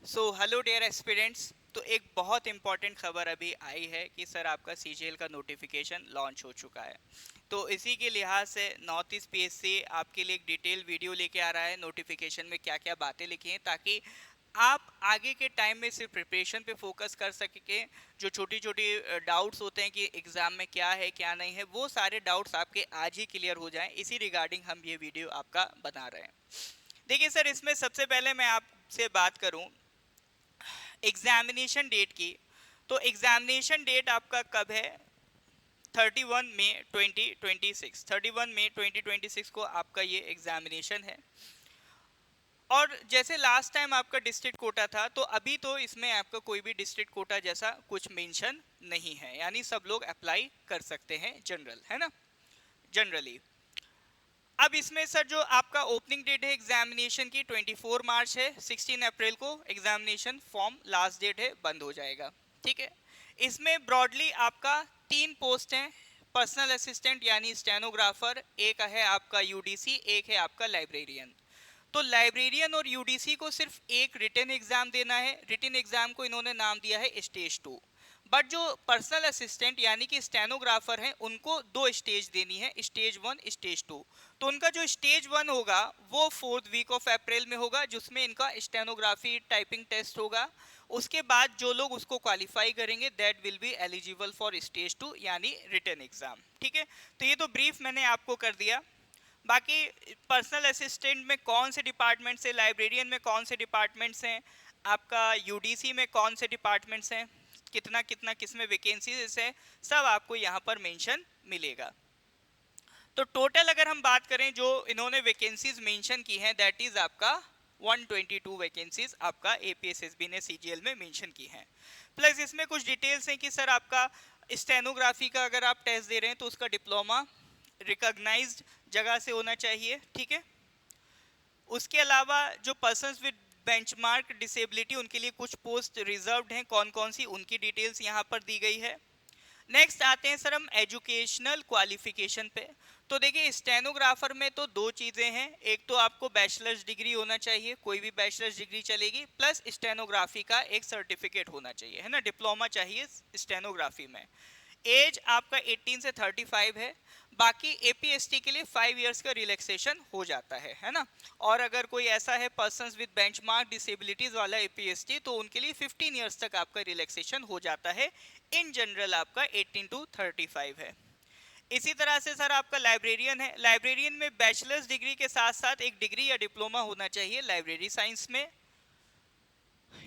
So hello dear aspirants. तो एक बहुत इंपॉर्टेंट खबर अभी आई है कि सर आपका सीजीएल का नोटिफिकेशन लॉन्च हो चुका है। तो इसी के लिहाज से नॉर्थ ईस्ट पीएससी आपके लिए एक डिटेल वीडियो लेके आ रहा है नोटिफिकेशन में क्या क्या बातें लिखी हैं, ताकि आप आगे के टाइम में सिर्फ प्रिपरेशन पे फोकस कर सके। जो छोटी छोटी डाउट्स होते हैं कि एग्ज़ाम में क्या है क्या नहीं है, वो सारे डाउट्स आपके आज ही क्लियर हो जाएं, इसी रिगार्डिंग हम ये वीडियो आपका बना रहे हैं। देखिए सर, इसमें सबसे पहले मैं आपसे बात करूं एग्जामिनेशन डेट की। तो एग्जामिनेशन डेट आपका कब है? 31 मई 2026। 31 मई 2026 को आपका ये एग्जामिनेशन है। और जैसे लास्ट टाइम आपका डिस्ट्रिक्ट कोटा था, तो अभी तो इसमें आपका कोई भी डिस्ट्रिक्ट कोटा जैसा कुछ मेंशन नहीं है, यानी सब लोग अप्लाई कर सकते हैं जनरल, है ना, जनरली। अब इसमें सर जो आपका ओपनिंग डेट है एग्जामिनेशन की 24 मार्च है। 16 अप्रैल को एग्जामिनेशन फॉर्म लास्ट डेट है, बंद हो जाएगा। ठीक है। इसमें ब्रॉडली आपका 3 पोस्ट हैं। पर्सनल असिस्टेंट यानी स्टेनोग्राफर, एक है आपका यूडीसी, एक है आपका लाइब्रेरियन। तो लाइब्रेरियन और यूडीसी को सिर्फ एक रिटन एग्जाम देना है। रिटन एग्जाम को इन्होंने नाम दिया है स्टेज 2। बट जो पर्सनल असिस्टेंट यानी कि स्टेनोग्राफर हैं, उनको 2 स्टेज देनी है, स्टेज 1 स्टेज 2। तो उनका जो स्टेज 1 होगा वो 4th वीक ऑफ अप्रैल में होगा, जिसमें इनका स्टेनोग्राफी टाइपिंग टेस्ट होगा। उसके बाद जो लोग उसको क्वालिफाई करेंगे that will be eligible for stage 2 यानी रिटन एग्जाम। ठीक है। तो ये तो ब्रीफ मैंने आपको कर दिया। बाकी पर्सनल असिस्टेंट में कौन से डिपार्टमेंट्स हैं, लाइब्रेरियन में कौन से डिपार्टमेंट्स हैं, आपका यूडीसी में कौन से डिपार्टमेंट्स हैं, कितना कितना किस में वैकेंसीज है, सब आपको यहाँ पर मेंशन मिलेगा। तो टोटल अगर हम बात करें जो इन्होंने वैकेंसीज मेंशन की हैं, दैट इज आपका 122 वैकेंसीज आपका एपीएसएसबी ने सीजीएल में मेंशन की हैं। प्लस इसमें कुछ डिटेल्स हैं कि सर आपका स्टेनोग्राफी का अगर आप टेस्ट दे रहे हैं तो उसका डिप्लोमा रिकॉग्नाइज्ड जगह से होना चाहिए। ठीक है। उसके अलावा जो पर्सन्स विद बेंचमार्क डिसेबिलिटी, उनके लिए कुछ पोस्ट रिजर्व्ड हैं, कौन कौन सी, उनकी डिटेल्स यहाँ पर दी गई है। नेक्स्ट आते हैं सर हम एजुकेशनल क्वालिफिकेशन पे। तो देखिए स्टेनोग्राफर में तो 2 चीज़ें हैं। एक तो आपको बैचलर्स डिग्री होना चाहिए, कोई भी बैचलर्स डिग्री चलेगी, प्लस स्टेनोग्राफी का एक सर्टिफिकेट होना चाहिए, है ना, डिप्लोमा चाहिए स्टेनोग्राफी में। एज आपका 18 से 35 है। बाकी एपीएसटी के लिए 5 इयर्स का रिलैक्सेशन हो जाता है ना। और अगर कोई ऐसा है पर्सन्स विद बेंचमार्क डिसेबिलिटीज वाला एपीएसटी, तो उनके लिए 15 इयर्स तक आपका रिलैक्सेशन हो जाता है। इन जनरल आपका 18 टू 35 है। इसी तरह से सर आपका लाइब्रेरियन है। लाइब्रेरियन में बैचलर्स डिग्री के साथ साथ एक डिग्री या डिप्लोमा होना चाहिए लाइब्रेरी साइंस में।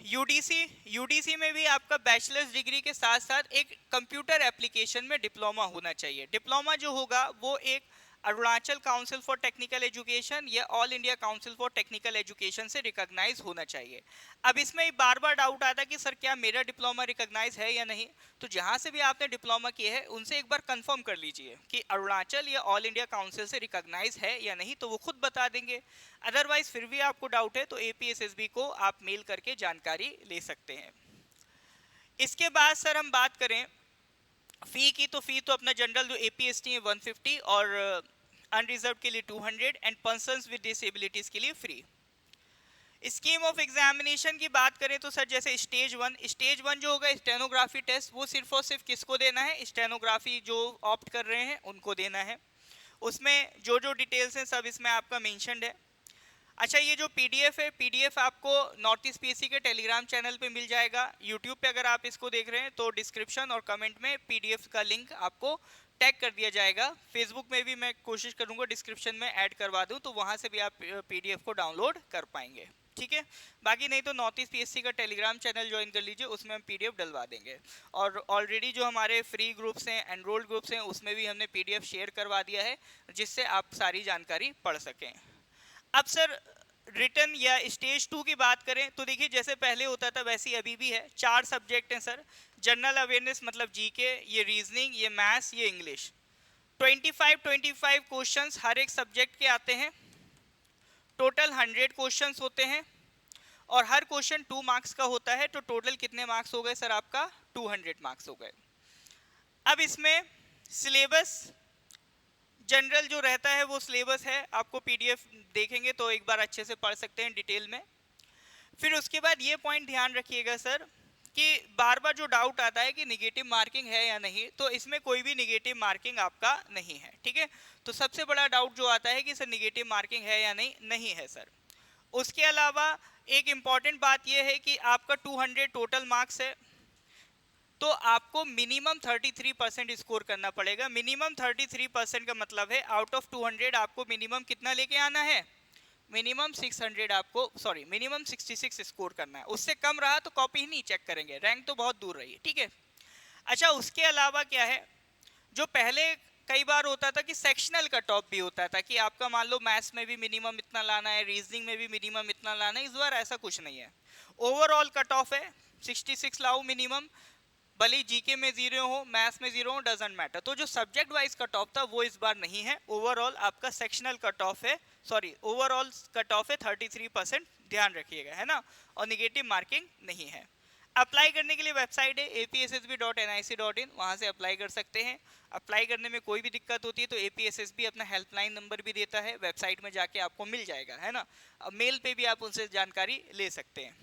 यूडीसी में भी आपका बैचलर्स डिग्री के साथ साथ एक कंप्यूटर एप्लीकेशन में डिप्लोमा होना चाहिए। डिप्लोमा जो होगा वो एक Arunachal council for technical education या all India council for technical education से रिकॉग्नाइज होना चाहिए। अब इसमें बार बार डाउट आता है कि सर क्या मेरा डिप्लोमा रिकॉग्नाइज है या नहीं। तो जहां से भी आपने डिप्लोमा किया है उनसे एक बार कंफर्म कर लीजिए कि अरुणाचल या ऑल इंडिया काउंसिल से रिकॉग्नाइज है या नहीं, तो वो खुद बता देंगे। अदरवाइज फिर भी आपको डाउट है तो एपीएसएसबी को आप मेल करके जानकारी ले सकते हैं। इसके बाद सर हम बात करें फी की, तो फी तो अपना जनरल जो एपीएसटी है 150 और अनरिजर्व के लिए 200 एंड पर्सन्स विद डिसेबिलिटीज के लिए फ्री। स्कीम ऑफ एग्जामिनेशन की बात करें तो सर जैसे स्टेज वन जो होगा स्टेनोग्राफी टेस्ट, वो सिर्फ और सिर्फ किसको देना है, स्टेनोग्राफी जो ऑप्ट कर रहे हैं उनको देना है। उसमें जो जो डिटेल्स हैं सब इसमें आपका मेंशन्ड है। अच्छा, ये जो पीडीएफ है, पीडीएफ आपको नॉर्थ ईस्ट पीएससी के टेलीग्राम चैनल पे मिल जाएगा। यूट्यूब पे अगर आप इसको देख रहे हैं तो डिस्क्रिप्शन और कमेंट में पीडीएफ का लिंक आपको टैग कर दिया जाएगा। फेसबुक में भी मैं कोशिश करूंगा डिस्क्रिप्शन में ऐड करवा दूं, तो वहां से भी आप पीडीएफ को डाउनलोड कर पाएंगे। ठीक है। बाकी नहीं तो नॉर्थ ईस्ट पीएससी का टेलीग्राम चैनल ज्वाइन कर लीजिए, उसमें हम पीडीएफ डलवा देंगे। और ऑलरेडी जो हमारे फ्री ग्रुप्स हैं, एनरोल्ड ग्रुप्स हैं, उसमें भी हमने पीडीएफ शेयर करवा दिया है, जिससे आप सारी जानकारी पढ़ सकें। अब सर रिटर्न या स्टेज 2 की बात करें तो देखिए जैसे पहले होता था वैसे ही अभी भी है। 4 सब्जेक्ट हैं सर। जनरल अवेयरनेस मतलब जीके, ये रीजनिंग, ये मैथ्स, ये इंग्लिश। 25 क्वेश्चंस हर एक सब्जेक्ट के आते हैं। टोटल 100 क्वेश्चंस होते हैं और हर क्वेश्चन 2 मार्क्स का होता है। तो टोटल कितने मार्क्स हो गए सर आपका? 200 मार्क्स हो गए। अब इसमें सिलेबस जनरल जो रहता है वो सिलेबस है, आपको पीडीएफ देखेंगे तो एक बार अच्छे से पढ़ सकते हैं डिटेल में। फिर उसके बाद ये पॉइंट ध्यान रखिएगा सर कि बार बार जो डाउट आता है कि निगेटिव मार्किंग है या नहीं, तो इसमें कोई भी निगेटिव मार्किंग आपका नहीं है, ठीक है। तो सबसे बड़ा डाउट जो आता है कि सर निगेटिव मार्किंग है या नहीं, नहीं है सर। उसके अलावा एक इंपॉर्टेंट बात यह है कि आपका 200 टोटल मार्क्स है, तो आपको मिनिमम 33% स्कोर करना पड़ेगा। मिनिमम 33% का मतलब है आउट ऑफ 200 आपको मिनिमम कितना लेके आना है, मिनिमम 600 आपको, सॉरी मिनिमम 66 स्कोर करना है। उससे कम रहा तो कॉपी ही नहीं चेक करेंगे, रैंक तो बहुत दूर रही है, ठीक है। अच्छा, उसके अलावा क्या है, जो पहले कई बार होता था कि सेक्शनल कट ऑफ भी होता था कि आपका मान लो मैथ्स में भी मिनिमम इतना लाना है, रीजनिंग में भी मिनिमम इतना लाना है। इस बार ऐसा कुछ नहीं है, ओवरऑल कट ऑफ है 66 लाओ मिनिमम, भले जीके में 0 हो, मैथ्स में 0 हो, डजंट मैटर। तो जो सब्जेक्ट वाइज कट ऑफ था वो इस बार नहीं है, ओवरऑल आपका सेक्शनल कट ऑफ है, सॉरी ओवरऑल कट ऑफ है 33%, ध्यान रखिएगा, है ना, और निगेटिव मार्किंग नहीं है। अप्लाई करने के लिए वेबसाइट है apssb.nic.in, वहां से अप्लाई कर सकते हैं। अप्लाई करने में कोई भी दिक्कत होती है तो APSSB अपना हेल्पलाइन नंबर भी देता है, वेबसाइट में जाके आपको मिल जाएगा, है ना। अब मेल पे भी आप उनसे जानकारी ले सकते हैं।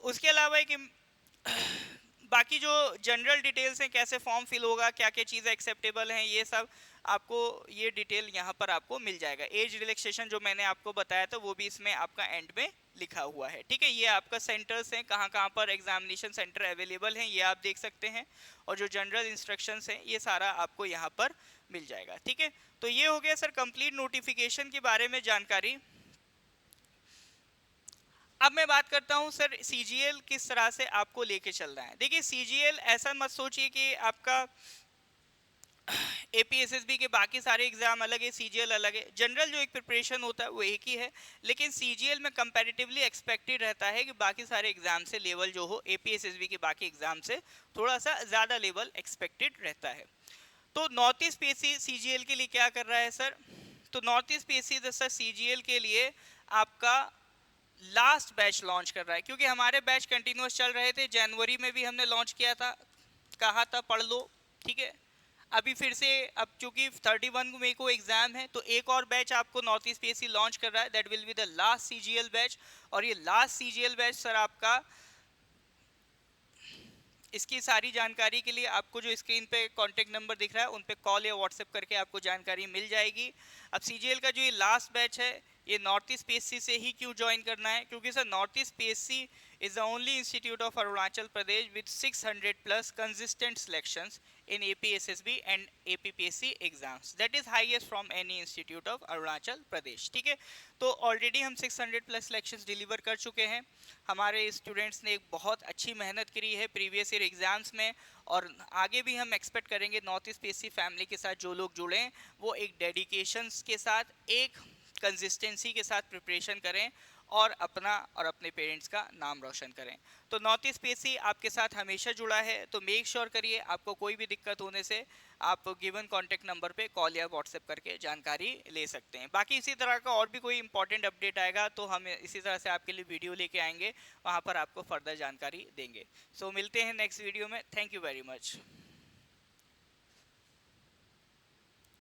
उसके अलावा एक बाकी जो जनरल डिटेल्स हैं, कैसे फॉर्म फिल होगा, क्या क्या चीज़ें एक्सेप्टेबल हैं, ये सब आपको ये डिटेल यहाँ पर आपको मिल जाएगा। एज रिलैक्सेशन जो मैंने आपको बताया था वो भी इसमें आपका एंड में लिखा हुआ है, ठीक है। ये आपका सेंटर्स हैं, कहाँ कहाँ पर एग्जामिनेशन सेंटर अवेलेबल हैं, ये आप देख सकते हैं। और जो जनरल इंस्ट्रक्शंस हैं ये सारा आपको यहाँ पर मिल जाएगा, ठीक है। तो ये हो गया सर कंप्लीट नोटिफिकेशन के बारे में जानकारी। अब मैं बात करता हूं सर सीजीएल किस तरह से आपको लेके चल रहा है। देखिए सीजीएल ऐसा मत सोचिए कि आपका एपीएसएसबी के बाकी सारे एग्जाम अलग है, सीजीएल अलग है। जनरल जो एक प्रिपरेशन होता है वो एक ही है, लेकिन सीजीएल में कंपैरेटिवली एक्सपेक्टेड रहता है कि बाकी सारे एग्जाम से लेवल जो हो एपीएसएसबी के बाकी एग्जाम से थोड़ा सा ज़्यादा लेवल एक्सपेक्टेड रहता है। तो नॉर्थ ईस्ट पीएससी सीजीएल के लिए क्या कर रहा है सर, तो north east PSC sir CGL के लिए आपका लास्ट बैच लॉन्च कर रहा है, क्योंकि हमारे बैच कंटिन्यूस चल रहे थे। जनवरी में भी हमने लॉन्च किया था, कहा था पढ़ लो, ठीक है। अभी फिर से अब चूंकि 31 मई को एग्जाम है तो एक और बैच आपको नॉर्थ ईस्ट पीएससी लॉन्च कर रहा है, that will be the last CGL batch. और ये लास्ट सीजीएल बैच सर आपका, इसकी सारी जानकारी के लिए आपको जो स्क्रीन पे कांटेक्ट नंबर दिख रहा है उन पे कॉल या व्हाट्सएप करके आपको जानकारी मिल जाएगी। अब सीजीएल का जो ये लास्ट बैच है ये नॉर्थ ईस्ट पीएससी से ही क्यों ज्वाइन करना है, क्योंकि sir north east PSC is the only institute of Arunachal Pradesh with 600 plus consistent selections in APSSB and APPSC exams. That is highest from any institute of Arunachal Pradesh. ठीक है, तो already हम 600 plus selections deliver कर चुके हैं। हमारे students ने एक बहुत अच्छी मेहनत करी है प्रीवियस ईयर एग्जाम्स में, और आगे भी हम एक्सपेक्ट करेंगे नॉर्थ ईस्ट पीएससी फैमिली के साथ जो लोग जुड़े हैं वो एक डेडिकेशंस के साथ, एक कंसिस्टेंसी के साथ प्रिपरेशन करें और अपना और अपने पेरेंट्स का नाम रोशन करें। तो नॉर्थ ईस्ट पीएससी आपके साथ हमेशा जुड़ा है, तो मेक श्योर करिए आपको कोई भी दिक्कत होने से आप गिवन कॉन्टैक्ट नंबर पे कॉल या व्हाट्सएप करके जानकारी ले सकते हैं। बाकी इसी तरह का और भी कोई इंपॉर्टेंट अपडेट आएगा तो हम इसी तरह से आपके लिए वीडियो लेके आएंगे, वहाँ पर आपको फर्दर जानकारी देंगे। सो मिलते हैं नेक्स्ट वीडियो में। Thank you very much.